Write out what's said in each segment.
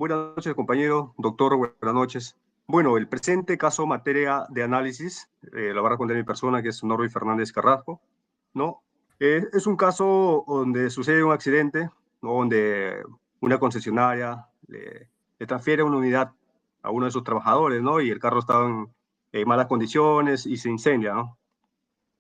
Buenas noches, compañero, doctor, buenas noches. Bueno, el presente caso materia de análisis lo va a responder mi persona, que es Norby Fernández Carrasco, ¿no? Es un caso donde sucede un accidente, ¿no? Donde una concesionaria le transfiere una unidad a uno de sus trabajadores, ¿no? Y el carro estaba en malas condiciones y se incendia, ¿no?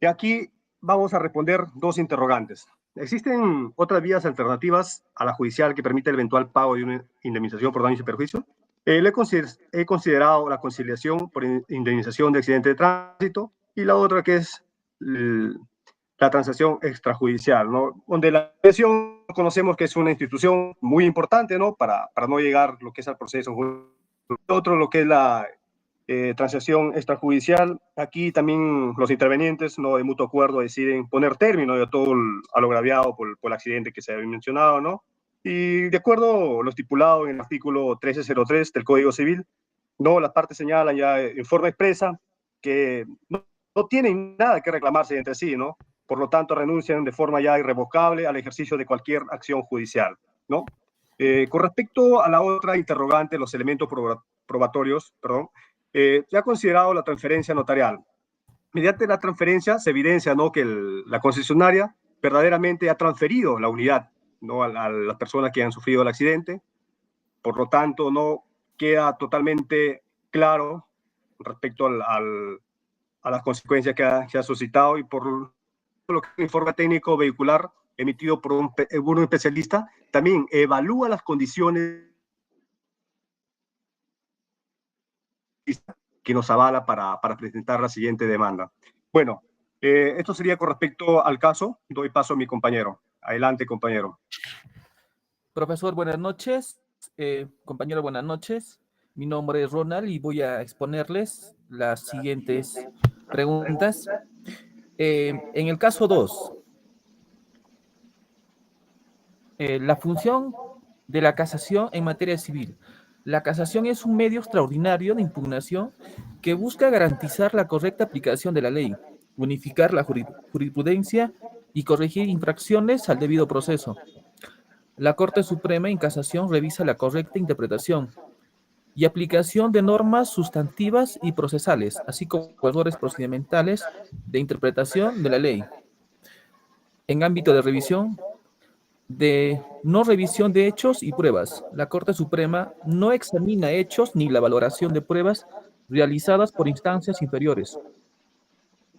Y aquí vamos a responder dos interrogantes. ¿Existen otras vías alternativas a la judicial que permite el eventual pago de una indemnización por daños y perjuicios? He considerado la conciliación por indemnización de accidente de tránsito y la otra que es la transacción extrajudicial, ¿no? Donde la mediación conocemos que es una institución muy importante, ¿no? Para no llegar lo que es al proceso. Otro, lo que es la transacción extrajudicial. Aquí también los intervenientes, ¿no? De mutuo acuerdo, deciden poner término a todo a lo agraviado por el accidente que se había mencionado, ¿no? Y de acuerdo a lo estipulado en el artículo 1303 del Código Civil, ¿no? Las partes señalan ya en forma expresa que no tienen nada que reclamarse entre sí, ¿no? Por lo tanto, renuncian de forma ya irrevocable al ejercicio de cualquier acción judicial, ¿no? Con respecto a la otra interrogante, los elementos probatorios, perdón, se ha considerado la transferencia notarial. Mediante la transferencia se evidencia, ¿no? Que la concesionaria verdaderamente ha transferido la unidad, ¿no? A las personas que han sufrido el accidente. Por lo tanto, no queda totalmente claro respecto a las consecuencias que ha suscitado y por lo que el informe técnico vehicular emitido por un especialista también evalúa las condiciones que nos avala para presentar la siguiente demanda. Bueno, esto sería con respecto al caso. Doy paso a mi compañero. Adelante, compañero. Profesor, buenas noches. Compañero, buenas noches. Mi nombre es Ronald y voy a exponerles las siguientes preguntas. En el caso 2, la función de la casación en materia civil. La casación es un medio extraordinario de impugnación que busca garantizar la correcta aplicación de la ley, unificar la jurisprudencia y corregir infracciones al debido proceso. La Corte Suprema en casación revisa la correcta interpretación y aplicación de normas sustantivas y procesales, así como errores procedimentales de interpretación de la ley. En ámbito de revisión, de no revisión de hechos y pruebas, la Corte Suprema no examina hechos ni la valoración de pruebas realizadas por instancias inferiores.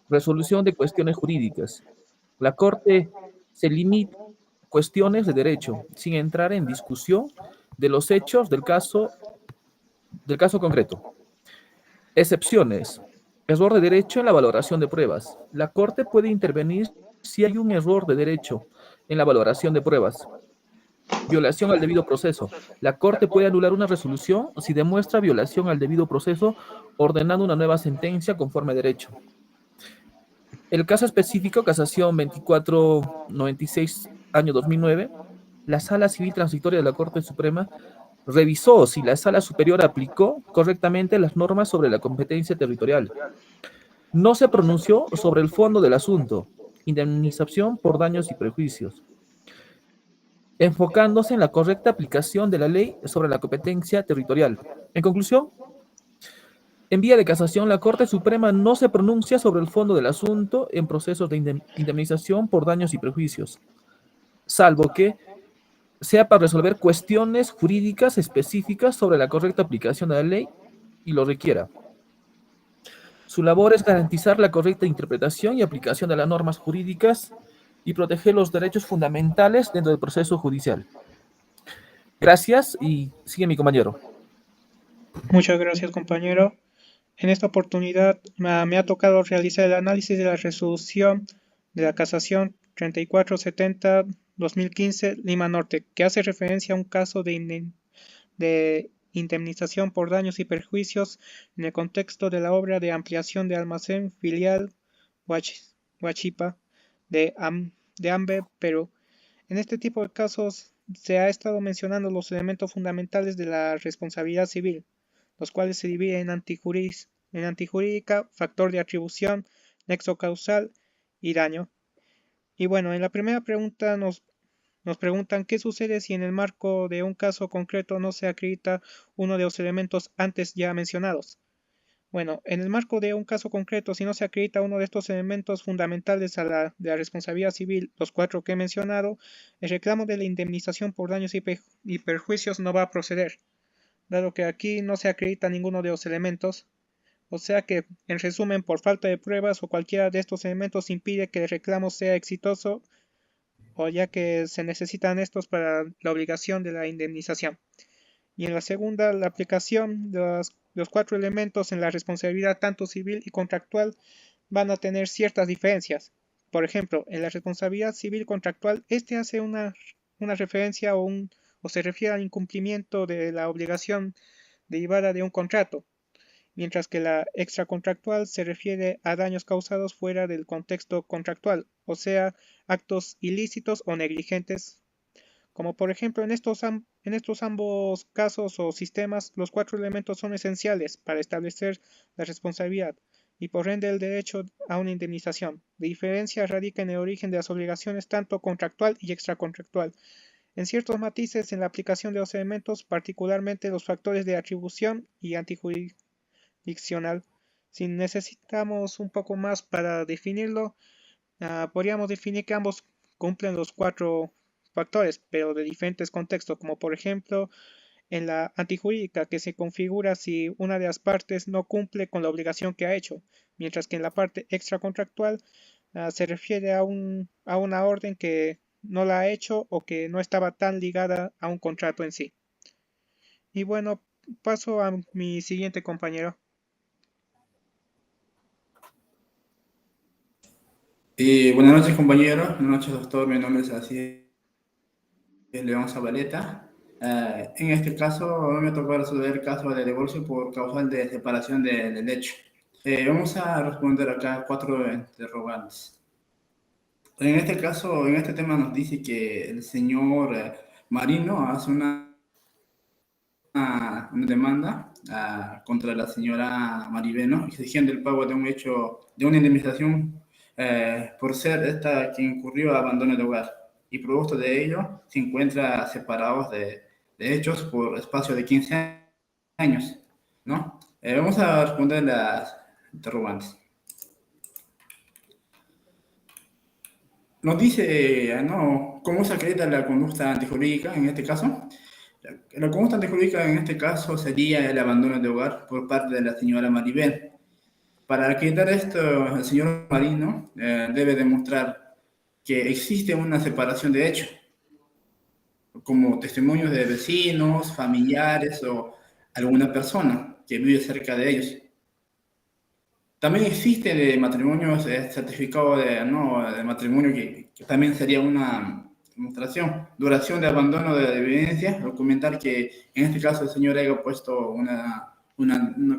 Resolución de cuestiones jurídicas. La Corte se limita a cuestiones de derecho, sin entrar en discusión de los hechos del caso concreto. Excepciones. Error de derecho en la valoración de pruebas. La Corte puede intervenir si hay un error de derecho en la valoración de pruebas. Violación al debido proceso. La Corte puede anular una resolución si demuestra violación al debido proceso, ordenando una nueva sentencia conforme a derecho. El caso específico, casación 2496, año 2009, la Sala Civil Transitoria de la Corte Suprema revisó si la Sala Superior aplicó correctamente las normas sobre la competencia territorial. No se pronunció sobre el fondo del asunto, indemnización por daños y perjuicios, enfocándose en la correcta aplicación de la ley sobre la competencia territorial. En conclusión, en vía de casación, la Corte Suprema no se pronuncia sobre el fondo del asunto en procesos de indemnización por daños y perjuicios, salvo que sea para resolver cuestiones jurídicas específicas sobre la correcta aplicación de la ley y lo requiera. Su labor es garantizar la correcta interpretación y aplicación de las normas jurídicas y proteger los derechos fundamentales dentro del proceso judicial. Gracias y sigue mi compañero. Muchas gracias, compañero. En esta oportunidad me ha tocado realizar el análisis de la resolución de la casación 3470-2015 Lima Norte, que hace referencia a un caso de indemnización por daños y perjuicios en el contexto de la obra de ampliación de almacén filial Huachipa de Ambe, Perú. En este tipo de casos se ha estado mencionando los elementos fundamentales de la responsabilidad civil, los cuales se dividen en antijurídica, factor de atribución, nexo causal y daño. Y bueno, en la primera pregunta nos Nos preguntan qué sucede si en el marco de un caso concreto no se acredita uno de los elementos antes ya mencionados. Bueno, en el marco de un caso concreto, si no se acredita uno de estos elementos fundamentales de la responsabilidad civil, los cuatro que he mencionado, el reclamo de la indemnización por daños y perjuicios no va a proceder, dado que aquí no se acredita ninguno de los elementos. O sea que, en resumen, por falta de pruebas o cualquiera de estos elementos impide que el reclamo sea exitoso, o ya que se necesitan estos para la obligación de la indemnización. Y en la segunda, la aplicación de los cuatro elementos en la responsabilidad tanto civil y contractual van a tener ciertas diferencias. Por ejemplo, en la responsabilidad civil contractual, este hace una referencia o se refiere al incumplimiento de la obligación derivada de un contrato, mientras que la extracontractual se refiere a daños causados fuera del contexto contractual, o sea, actos ilícitos o negligentes, como por ejemplo en estos ambos casos o sistemas, los cuatro elementos son esenciales para establecer la responsabilidad y por ende el derecho a una indemnización. La diferencia radica en el origen de las obligaciones tanto contractual y extracontractual, en ciertos matices en la aplicación de los elementos, particularmente los factores de atribución y antijurisdiccional. Si necesitamos un poco más para definirlo, podríamos definir que ambos cumplen los cuatro factores, pero de diferentes contextos, como por ejemplo en la antijurídica, que se configura si una de las partes no cumple con la obligación que ha hecho, mientras que en la parte extracontractual se refiere a una orden que no la ha hecho o que no estaba tan ligada a un contrato en sí. Y bueno, paso a mi siguiente compañero. Buenas noches, compañeros. Buenas noches, doctor. Mi nombre es así, León Zabaleta. En este caso, me tocó resolver el caso de divorcio por causal de separación del hecho. Vamos a responder acá 4 interrogantes. En este caso, en este tema nos dice que el señor Marino hace una demanda contra la señora Maribeno, exigiendo el pago de un hecho, de una indemnización por ser esta quien incurrió a abandono de hogar, y producto de ello se encuentra separados de hechos por espacio de 15 años, ¿no? Vamos a responder las interrogantes. Nos dice, ¿no?, ¿cómo se acredita la conducta antijurídica en este caso? La conducta antijurídica en este caso sería el abandono de hogar por parte de la señora Maribel. Para acreditar esto, el señor Marino debe demostrar que existe una separación de hecho, como testimonios de vecinos, familiares o alguna persona que vive cerca de ellos. También existe matrimonios certificados de matrimonio que también sería una demostración. Duración de abandono de evidencia, documentar que en este caso el señor haya puesto una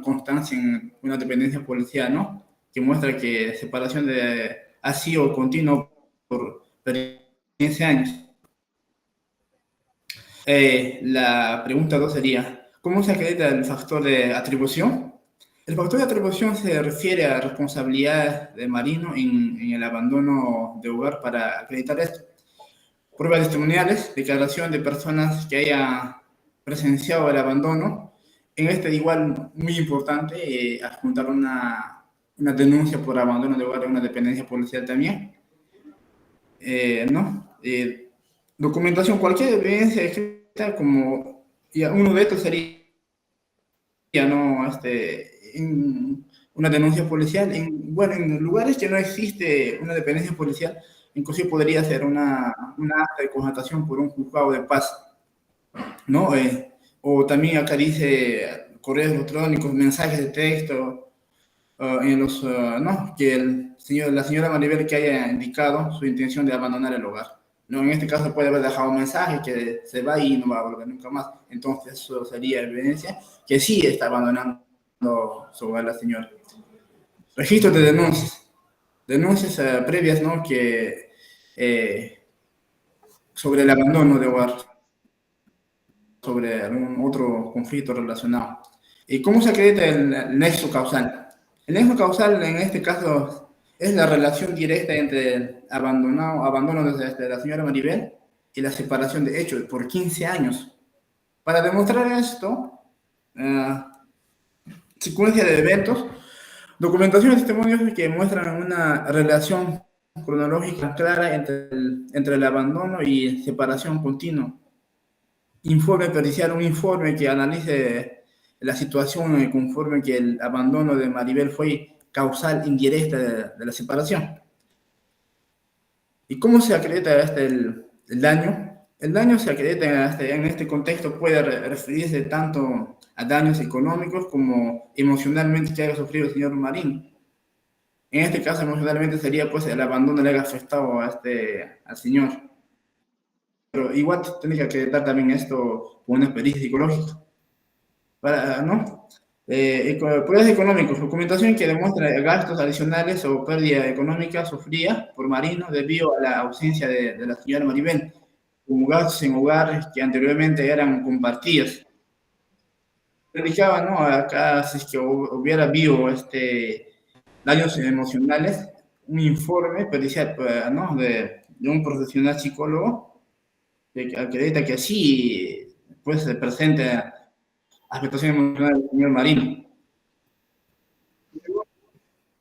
constancia en una dependencia policial, ¿no?, que muestra que separación ha sido continuo por 15 años. La pregunta 2 sería, ¿cómo se acredita el factor de atribución? El factor de atribución se refiere a responsabilidad de Marino en el abandono de hogar. Para acreditar esto, pruebas testimoniales, declaración de personas que hayan presenciado el abandono. En este, igual, muy importante, adjuntar una denuncia por abandono de hogar de una dependencia policial también, ¿no? Documentación, cualquier evidencia escrita, como ya uno de estos sería, ¿no?, una denuncia policial. En lugares que no existe una dependencia policial, inclusive podría ser una acta de constatación por un juzgado de paz, ¿no? O también acá dice correos electrónicos, mensajes de texto, ¿no?, que la señora Maribel que haya indicado su intención de abandonar el hogar, ¿no? En este caso puede haber dejado un mensaje que se va y no va a volver nunca más. Entonces eso sería evidencia que sí está abandonando su hogar la señora. Registro de denuncias previas, ¿no?, que sobre el abandono de hogar, sobre algún otro conflicto relacionado. ¿Y cómo se acredita el nexo causal? El nexo causal en este caso es la relación directa entre el abandono de la señora Maribel y la separación de hechos por 15 años. Para demostrar esto, secuencia de eventos, documentación y testimonios que muestran una relación cronológica clara entre el abandono y separación continua. Informe pericial, un informe que analice la situación conforme que el abandono de Maribel fue causal indirecta de la separación. ¿Y cómo se acredita el daño? El daño se acredita en este contexto, puede referirse tanto a daños económicos como emocionalmente que haya sufrido el señor Marín. En este caso, emocionalmente sería pues el abandono le haya afectado al señor. Pero igual tiene que acreditar también esto con una pericia psicológica. ¿No? Pruebas económicos, documentación que demuestra gastos adicionales o pérdida económica sufrida por Marino debido a la ausencia de la señora Maribel, como gastos en hogares que anteriormente eran compartidos. Indicaba, ¿no? Acá, si es que hubiera habido daños emocionales, un informe pericial, ¿no? de un profesional psicólogo que acredita que sí pues, se presenta afectación emocional del señor Marino.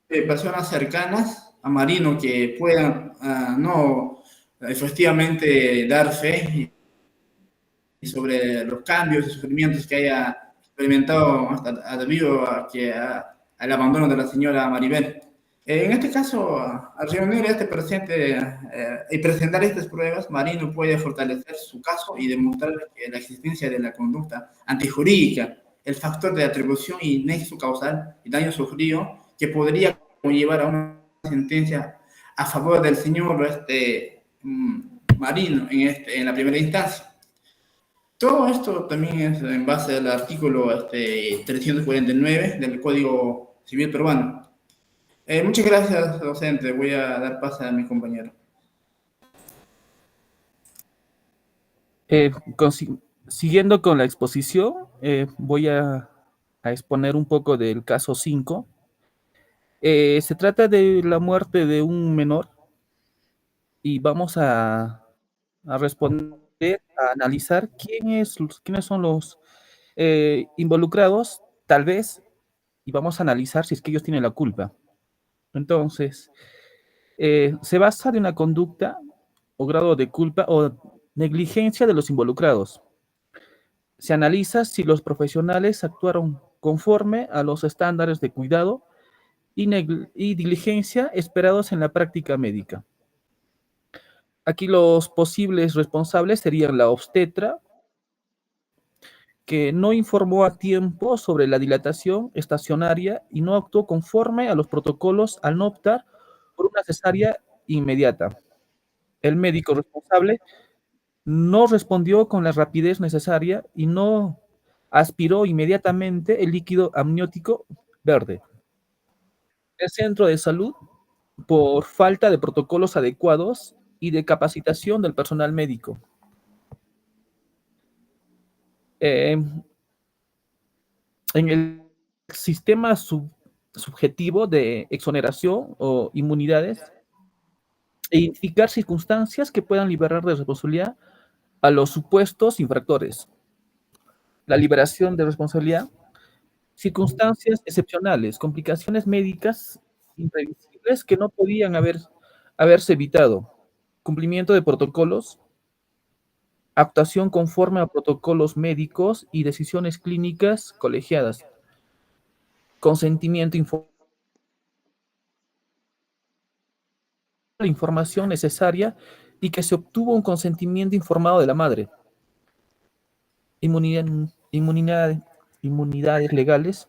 Personas cercanas a Marino que puedan no efectivamente dar fe sobre los cambios y sufrimientos que haya experimentado debido al abandono de la señora Maribel. En este caso, al reunir y presentar estas pruebas, Marino puede fortalecer su caso y demostrar la existencia de la conducta antijurídica, el factor de atribución y nexo causal y daño sufrido que podría llevar a una sentencia a favor del señor Marino en la primera instancia. Todo esto también es en base al artículo 349 del Código Civil peruano. Muchas gracias, docente. Voy a dar paso a mi compañero. Siguiendo con la exposición, voy a exponer un poco del caso 5. Se trata de la muerte de un menor y vamos a responder, a analizar quiénes son los involucrados, tal vez, y vamos a analizar si es que ellos tienen la culpa. Entonces, se basa de una conducta o grado de culpa o negligencia de los involucrados. Se analiza si los profesionales actuaron conforme a los estándares de cuidado y diligencia esperados en la práctica médica. Aquí los posibles responsables serían la obstetra, que no informó a tiempo sobre la dilatación estacionaria y no actuó conforme a los protocolos al no optar por una cesárea inmediata. El médico responsable no respondió con la rapidez necesaria y no aspiró inmediatamente el líquido amniótico verde. El centro de salud, por falta de protocolos adecuados y de capacitación del personal médico. En el sistema subjetivo de exoneración o inmunidades, identificar circunstancias que puedan liberar de responsabilidad a los supuestos infractores. La liberación de responsabilidad, circunstancias excepcionales, complicaciones médicas imprevisibles que no podían haberse evitado, cumplimiento de protocolos, actuación conforme a protocolos médicos y decisiones clínicas colegiadas, consentimiento la información necesaria y que se obtuvo un consentimiento informado de la madre. Inmunidades legales.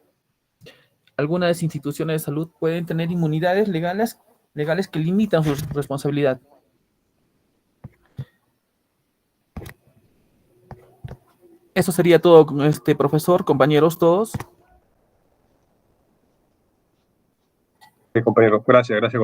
Algunas instituciones de salud pueden tener inmunidades legales que limitan su responsabilidad. Eso sería todo, profesor, compañeros todos. Compañeros, gracias.